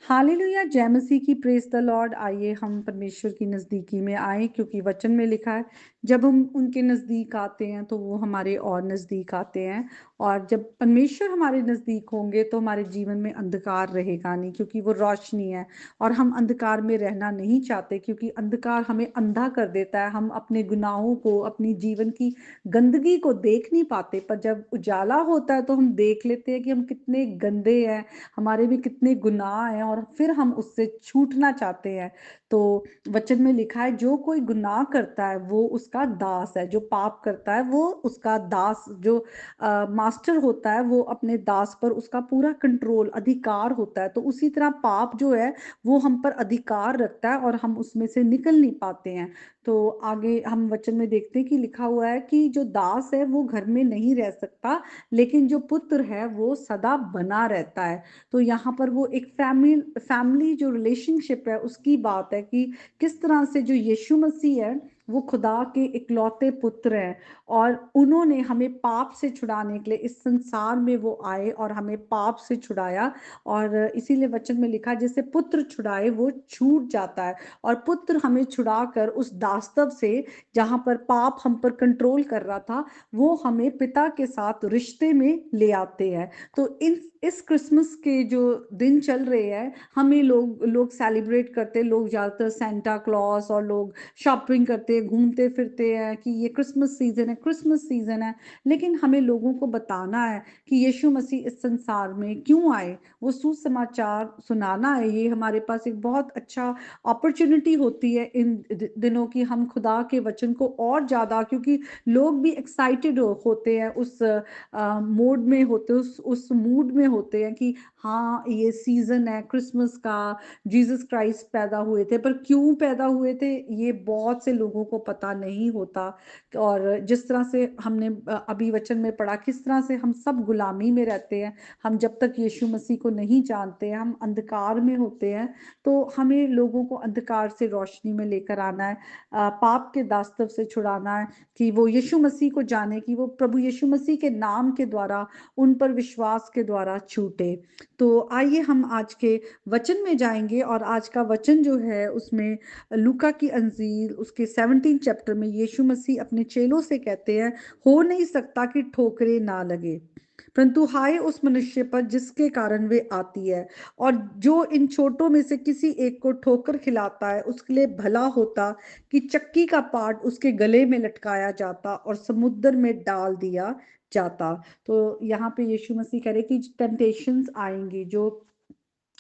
Hallelujah, जय मसीह की, praise the Lord. आइए हम परमेश्वर की नज़दीकी में आए, क्योंकि वचन में लिखा है जब हम उनके नज़दीक आते हैं तो वो हमारे और नज़दीक आते हैं। और जब परमेश्वर हमारे नज़दीक होंगे तो हमारे जीवन में अंधकार रहेगा नहीं, क्योंकि वो रोशनी है। और हम अंधकार में रहना नहीं चाहते, क्योंकि अंधकार हमें अंधा कर देता है। हम अपने गुनाहों को, अपनी जीवन की गंदगी को देख नहीं पाते, पर जब उजाला होता है तो हम देख लेते हैं कि हम कितने गंदे हैं, हमारे भी कितने गुनाह हैं, और फिर हम उससे छूटना चाहते हैं। तो वचन में लिखा है जो कोई गुनाह करता है वो उसका दास है, जो पाप करता है वो उसका दास, जो मास्टर होता है वो अपने दास पर उसका पूरा कंट्रोल, अधिकार होता है। तो उसी तरह पाप जो है वो हम पर अधिकार रखता है और हम उसमें से निकल नहीं पाते हैं। तो आगे हम वचन में देखते हैं कि लिखा हुआ है कि जो दास है वो घर में नहीं रह सकता, लेकिन जो पुत्र है वो सदा बना रहता है। तो यहाँ पर वो एक फैमिली फैमिली जो रिलेशनशिप है उसकी बात है कि किस तरह से जो यीशु मसीह है वो खुदा के इकलौते पुत्र हैं, और उन्होंने हमें पाप से छुड़ाने के लिए इस संसार में वो आए और हमें पाप से छुड़ाया। और इसीलिए वचन में लिखा जैसे पुत्र छुड़ाए वो छूट जाता है, और पुत्र हमें छुड़ाकर उस दास्तव से, जहाँ पर पाप हम पर कंट्रोल कर रहा था, वो हमें पिता के साथ रिश्ते में ले आते हैं। तो इस क्रिसमस के जो दिन चल रहे हैं, हमें लोग लोग सेलिब्रेट करते हैं, लोग ज़्यादातर सेंटा क्लॉस, और लोग शॉपिंग करते हैं, घूमते फिरते हैं कि ये क्रिसमस सीजन है, क्रिसमस सीजन है। लेकिन हमें लोगों को बताना है कि यीशु मसीह इस संसार में क्यों आए, वो सुसमाचार सुनाना है। ये हमारे पास एक बहुत अच्छा अपॉर्चुनिटी होती है इन दिनों की, हम खुदा के वचन को और ज़्यादा, क्योंकि लोग भी एक्साइटेड होते हैं, उस मोड में होते, उस मूड में होते हैं कि हाँ ये सीजन है क्रिसमस का, जीसस क्राइस्ट पैदा हुए थे। पर क्यों पैदा हुए थे ये बहुत से लोगों को पता नहीं होता। और जिस तरह से हमने अभी वचन में पढ़ा, किस तरह से हम सब गुलामी में रहते हैं, हम जब तक यीशु मसीह को नहीं जानते हैं, हम अंधकार में होते हैं। तो हमें लोगों को अंधकार से रोशनी में लेकर आना है, पाप के दास्तव से छुड़ाना है, कि वो यीशु मसीह को जाने, कि वो प्रभु यीशु मसीह के नाम के द्वारा, उन पर विश्वास के द्वारा छूटे। तो आइए हम आज के वचन में जाएंगे, और आज का वचन जो है उसमें लूका की अंजील उसके 17 चैप्टर में यीशु मसीह अपने चेलों से कहते हैं, हो नहीं सकता कि ठोकरें ना लगे, परंतु हाय उस मनुष्य पर जिसके कारण वे आती है। और जो इन छोटों में से किसी एक को ठोकर खिलाता है उसके लिए भला होता कि चक्की का पाट उसके गले में लटकाया जाता और समुद्र में डाल दिया जाता। तो यहाँ पे यीशु मसीह कह रहे कि टेम्पटेशंस आएंगी, जो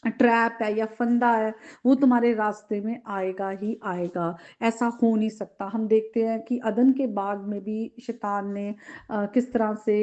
ट्रैप है या फंदा है वो तुम्हारे रास्ते में आएगा ही आएगा, ऐसा हो नहीं सकता। हम देखते हैं कि अदन के बाग में भी शैतान ने किस तरह से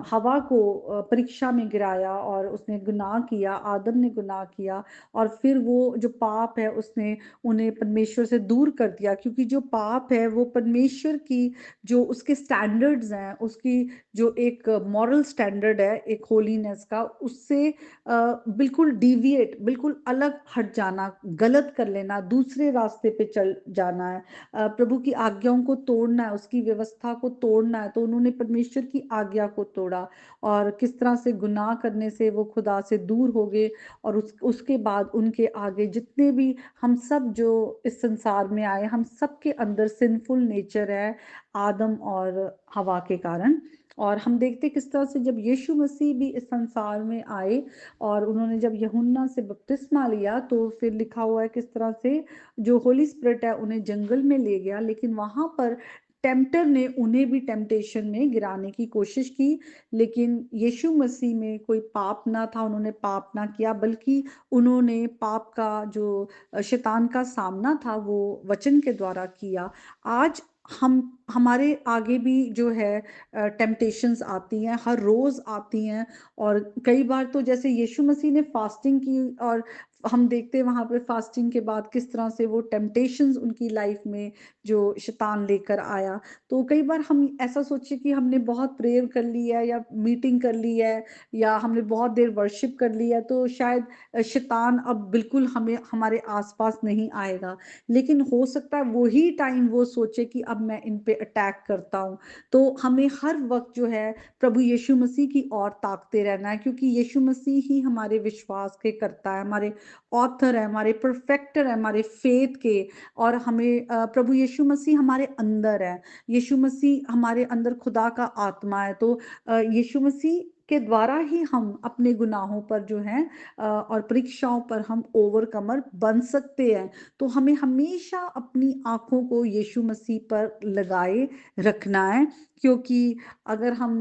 हवा को परीक्षा में गिराया, और उसने गुनाह किया, आदम ने गुनाह किया, और फिर वो जो पाप है उसने उन्हें परमेश्वर से दूर कर दिया। क्योंकि जो पाप है वो परमेश्वर की जो उसके स्टैंडर्ड्स हैं, उसकी जो एक मॉरल स्टैंडर्ड है एक होलीनेस का, उससे बिल्कुल डिविएट, बिल्कुल अलग हट जाना, गलत कर लेना, दूसरे रास्ते पे चल जाना है, प्रभु की आज्ञाओं को तोड़ना है, उसकी व्यवस्था को तोड़ना है। तो उन्होंने परमेश्वर की आज्ञा को तोड़ा, और किस तरह से गुनाह करने से वो खुदा से दूर हो गए। और उसके बाद उनके आगे जितने भी हम सब जो इस संसार में आए, हम सबके अंदर सिंफुल नेचर है, आदम और हवा के कारण। और हम देखते किस तरह से जब यीशु मसीह भी इस संसार में आए और उन्होंने जब यूहन्ना से बपतिस्मा लिया, तो फिर लिखा हुआ है किस तरह से जो होली स्पिरिट है उन्हें जंगल में ले गया, लेकिन वहां पर टेम्पटर ने उन्हें भी टेम्पटेशन में गिराने की कोशिश की। लेकिन यीशु मसीह में कोई पाप ना था, उन्होंने पाप ना किया, बल्कि उन्होंने पाप का जो शैतान का सामना था वो वचन के द्वारा किया। आज हम हमारे आगे भी जो है टेम्पटेशंस आती हैं, हर रोज आती हैं। और कई बार तो जैसे यीशु मसीह ने फास्टिंग की, और हम देखते हैं वहां पे फास्टिंग के बाद किस तरह से वो टेम्पटेशंस उनकी लाइफ में जो शैतान लेकर आया। तो कई बार हम ऐसा सोचे कि हमने बहुत प्रेयर कर ली है, या मीटिंग कर ली है, या हमने बहुत देर वर्शिप कर ली है, तो शायद शैतान अब बिल्कुल हमें हमारे आसपास नहीं आएगा। लेकिन हो सकता है वही टाइम वो सोचे कि अब मैं इन पे अटैक करता हूँ। तो हमें हर वक्त जो है प्रभु यीशु मसीह की ओर ताकते रहना है, क्योंकि यीशु मसीह ही हमारे विश्वास के करता है, हमारे ऑथर है, हमारे परफेक्टर है हमारे फेथ के। और हमें प्रभु यीशु मसीह हमारे अंदर है। यीशु मसीह हमारे अंदर खुदा का आत्मा है। तो यीशु मसीह के द्वारा ही हम अपने गुनाहों पर जो है और परीक्षाओं पर हम ओवरकमर बन सकते हैं। तो हमें हमेशा अपनी आंखों को यीशु मसीह पर लगाए रखना है, क्योंकि अगर हम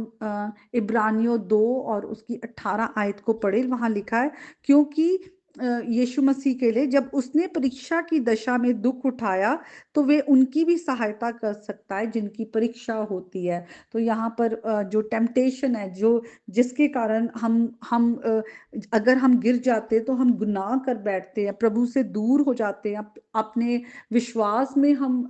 इब्रानियों 2 और उसकी 18 आयत को पढ़े, वहां लिखा है, क्योंकि यीशु मसीह के लिए जब उसने परीक्षा की दशा में दुख उठाया, तो वे उनकी भी सहायता कर सकता है जिनकी परीक्षा होती है। तो यहाँ पर जो टेम्पटेशन है, जो जिसके कारण अगर हम गिर जाते तो हम गुनाह कर बैठते हैं, प्रभु से दूर हो जाते हैं, अपने विश्वास में हम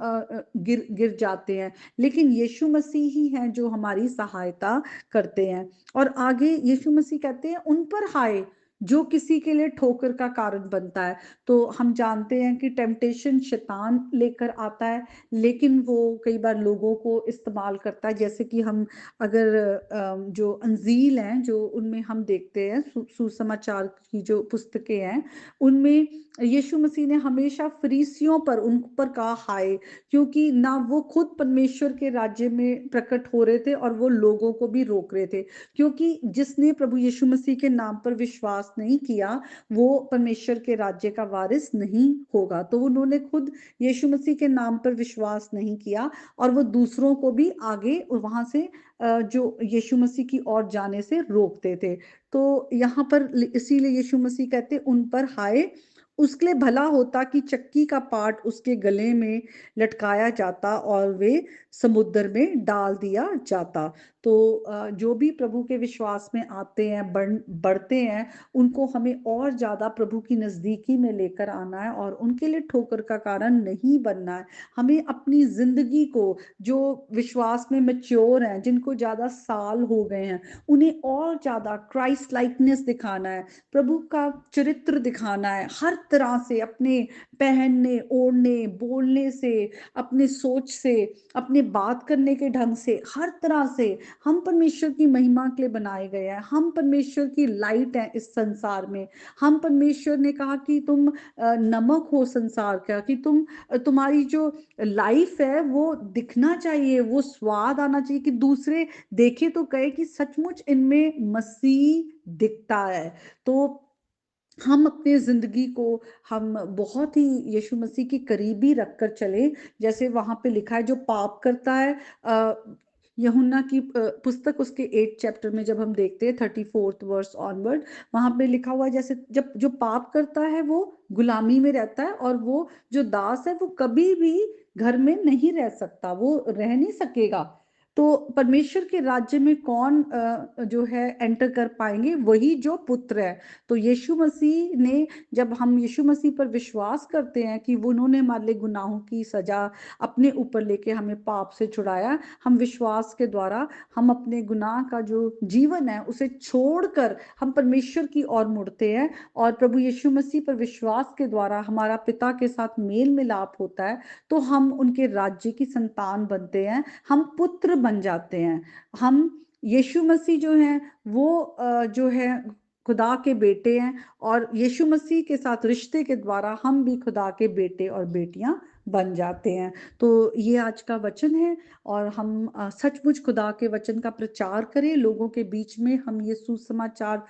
गिर गिर जाते हैं। लेकिन यीशु मसीह ही हैं जो हमारी सहायता करते हैं। और आगे यीशु मसीह कहते हैं, उन पर हाय जो किसी के लिए ठोकर का कारण बनता है। तो हम जानते हैं कि टेम्पटेशन शैतान लेकर आता है, लेकिन वो कई बार लोगों को इस्तेमाल करता है। जैसे कि हम अगर जो अंजील हैं, जो उनमें हम देखते हैं, सुसमाचार की जो पुस्तकें हैं, उनमें यीशु मसीह ने हमेशा फरीसियों पर उन पर कहा हाय, क्योंकि ना वो खुद परमेश्वर के राज्य में प्रकट हो रहे थे और वो लोगों को भी रोक रहे थे। क्योंकि जिसने प्रभु यीशु मसीह के नाम पर विश्वास नहीं किया, वो परमेश्वर के राज्य का वारिस नहीं होगा। तो उन्होंने खुद यीशु मसीह के नाम पर विश्वास नहीं किया, और वो दूसरों को भी आगे वहां से जो यीशु मसीह की ओर जाने से रोकते थे। तो यहाँ पर इसीलिए यीशु मसीह कहते उन पर हाय, उसके लिए भला होता कि चक्की का पाट उसके गले में लटकाया जाता और वे समुद्र में डाल दिया जाता। तो जो भी प्रभु के विश्वास में आते हैं, बढ़ते हैं, उनको हमें और ज्यादा प्रभु की नजदीकी में लेकर आना है, और उनके लिए ठोकर का कारण नहीं बनना है। हमें अपनी जिंदगी को, जो विश्वास में मैच्योर हैं, जिनको ज्यादा साल हो गए हैं, उन्हें और ज्यादा क्राइस्ट लाइकनेस दिखाना है, प्रभु का चरित्र दिखाना है, हर तरह से, अपने पहनने ओढ़ने बोलने से, अपने सोच से, अपने बात करने के ढंग से, हर तरह से हम परमेश्वर की महिमा के लिए बनाए गए हैं। हम परमेश्वर की लाइट हैं इस संसार में। हम परमेश्वर ने कहा कि तुम नमक हो संसार का, कि तुम्हारी जो लाइफ है वो दिखना चाहिए, वो स्वाद आना चाहिए, कि दूसरे देखे तो कहे कि सचमुच इनमें मसीह दिखता है। तो हम अपने जिंदगी को हम बहुत ही यीशु मसीह की करीबी रखकर चले। जैसे वहां पे लिखा है, जो पाप करता है, यूहन्ना की पुस्तक उसके 8 चैप्टर में जब हम देखते हैं 34th वर्स ऑनवर्ड, वहां पे लिखा हुआ है, जैसे जब जो पाप करता है वो गुलामी में रहता है, और वो जो दास है वो कभी भी घर में नहीं रह सकता, वो रह नहीं सकेगा। तो परमेश्वर के राज्य में कौन जो है एंटर कर पाएंगे? वही जो पुत्र है। तो यीशु मसीह ने, जब हम यीशु मसीह पर विश्वास करते हैं कि वो उन्होंने हमारे लिए गुनाहों की सजा अपने ऊपर लेके हमें पाप से छुड़ाया, हम विश्वास के द्वारा हम अपने गुनाह का जो जीवन है उसे छोड़कर हम परमेश्वर की ओर मुड़ते हैं, और प्रभु यीशु मसीह पर विश्वास के द्वारा हमारा पिता के साथ मेल मिलाप होता है। तो हम उनके राज्य की संतान बनते हैं, हम पुत्र बन जाते हैं। हम यीशु मसीह जो है वो जो है खुदा के बेटे हैं, और यीशु मसीह के साथ रिश्ते के द्वारा हम भी खुदा के बेटे और बेटियां बन जाते हैं। तो ये आज का वचन है, और हम सचमुच खुदा के वचन का प्रचार करें लोगों के बीच में। हम ये सुसमाचार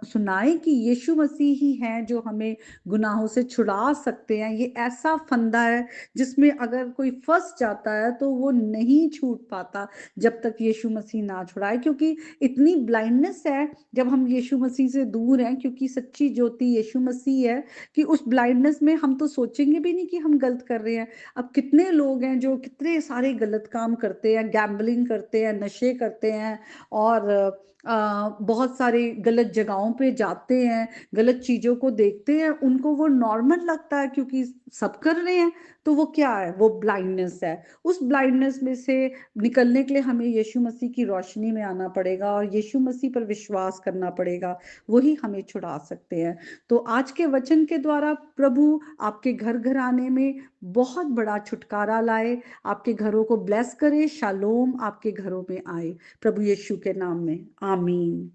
सुनाएं कि यीशु मसीह ही हैं जो हमें गुनाहों से छुड़ा सकते हैं। ये ऐसा फंदा है जिसमें अगर कोई फंस जाता है तो वो नहीं छूट पाता जब तक यीशु मसीह ना छुड़ाए, क्योंकि इतनी ब्लाइंडनेस है जब हम यीशु मसीह से दूर हैं, क्योंकि सच्ची ज्योति यीशु मसीह है, कि उस ब्लाइंडनेस में हम तो सोचेंगे भी नहीं कि हम गलत कर रहे हैं। अब कितने लोग हैं जो कितने सारे गलत काम करते हैं, गैम्बलिंग करते हैं, नशे करते हैं, और बहुत सारी गलत जगहों पे जाते हैं, गलत चीजों को देखते हैं, उनको वो नॉर्मल लगता है क्योंकि सब कर रहे हैं। तो वो क्या है? वो ब्लाइंडनेस है। उस ब्लाइंडनेस में से निकलने के लिए हमें यीशु मसीह की रोशनी में आना पड़ेगा, और यीशु मसीह पर विश्वास करना पड़ेगा, वही हमें छुड़ा सकते हैं। तो आज के वचन के द्वारा प्रभु आपके घर घराने में बहुत बड़ा छुटकारा लाए, आपके घरों को ब्लेस करे, शालोम आपके घरों में आए, प्रभु यीशु के नाम में, आमीन।